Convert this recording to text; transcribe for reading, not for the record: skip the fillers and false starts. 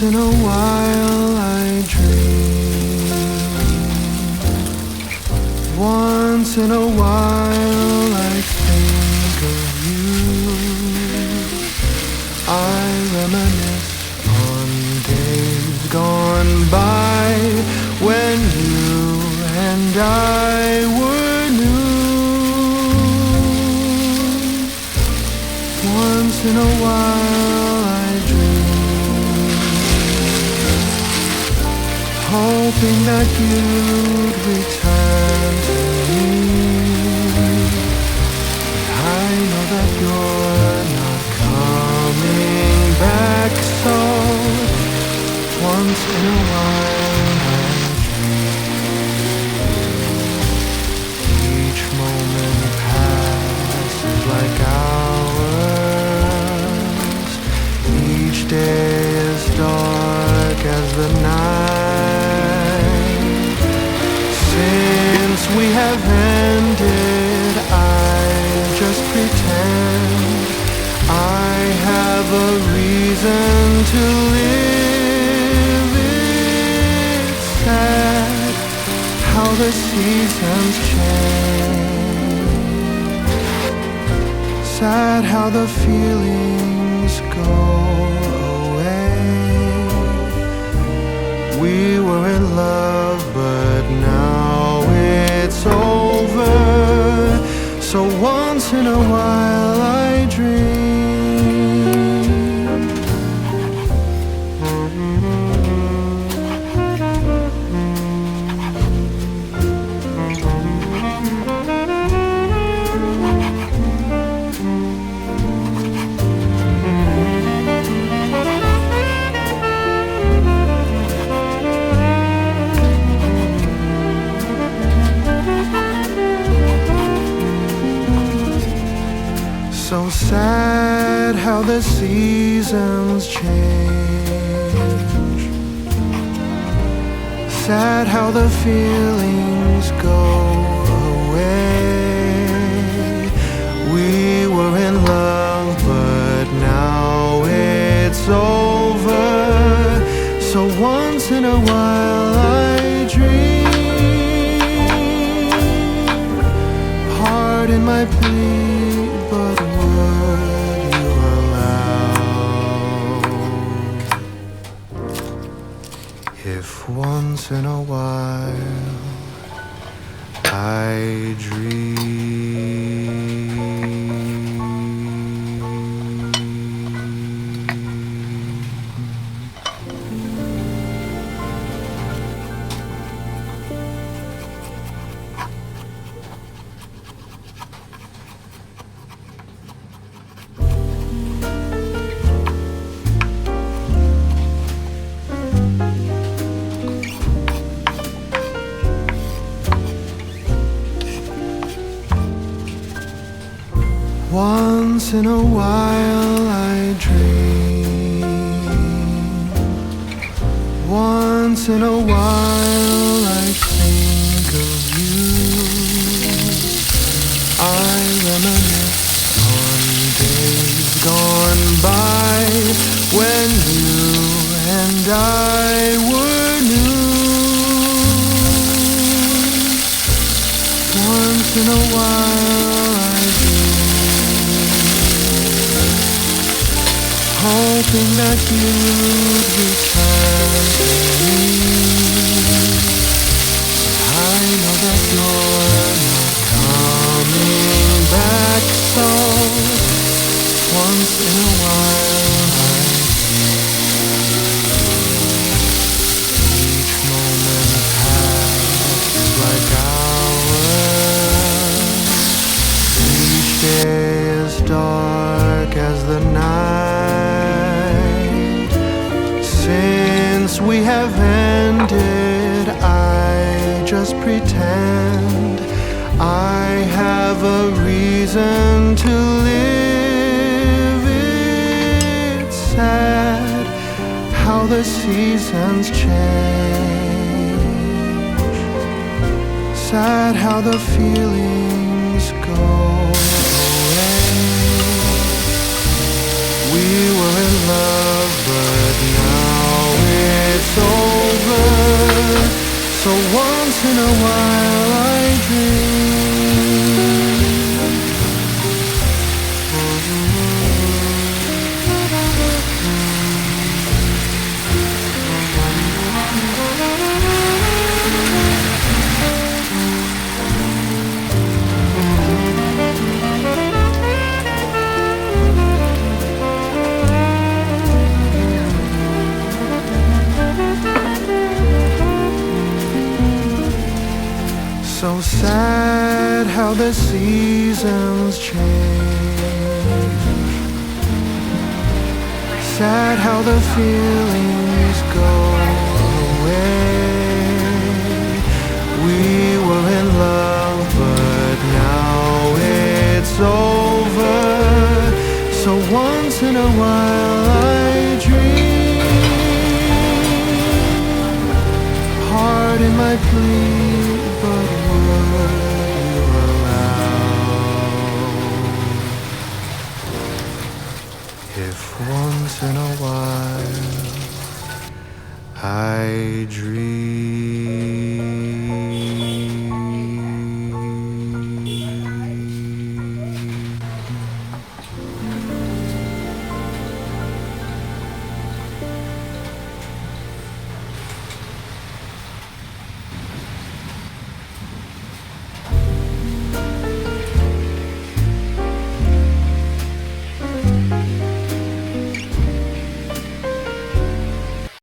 Once in a while I dream. Once in a while I think of you. I reminisce on days gone by when you and I were new. Once in a while I dream, hoping that you'd return to me. I know that you're not coming back, so once in a while I dream. Each moment passes like hours. Each day is dark as the night. Since we have ended, I just pretend I have a reason to live. It's sad how the seasons change. Sad how the feelings go away. We were in love, but now it's over. So once in a while I dream. So sad how the seasons change. Sad how the feelings go away. We were in love, but now it's over. So once in a while I dream. Pardon my plea, but would you allow if once in a while I dream? Once in a while I dream. Once in a while I think of you. I reminisce on days gone by when you and I were new. Once in a while I hoping that you'd return to me. I know that you're not coming back, so once in a while I dream. Each moment passes like hours. Each day is dark as the night. Since we have ended, I just pretend I have a reason to live. It's sad how the seasons change. Sad how the feelings go away. We were in love, but now once in a while I dream. So sad how the seasons change. Sad how the feelings go away. We were in love, but now it's over. So once in a while I dream. Pardon my plea, but if once in a while I dream.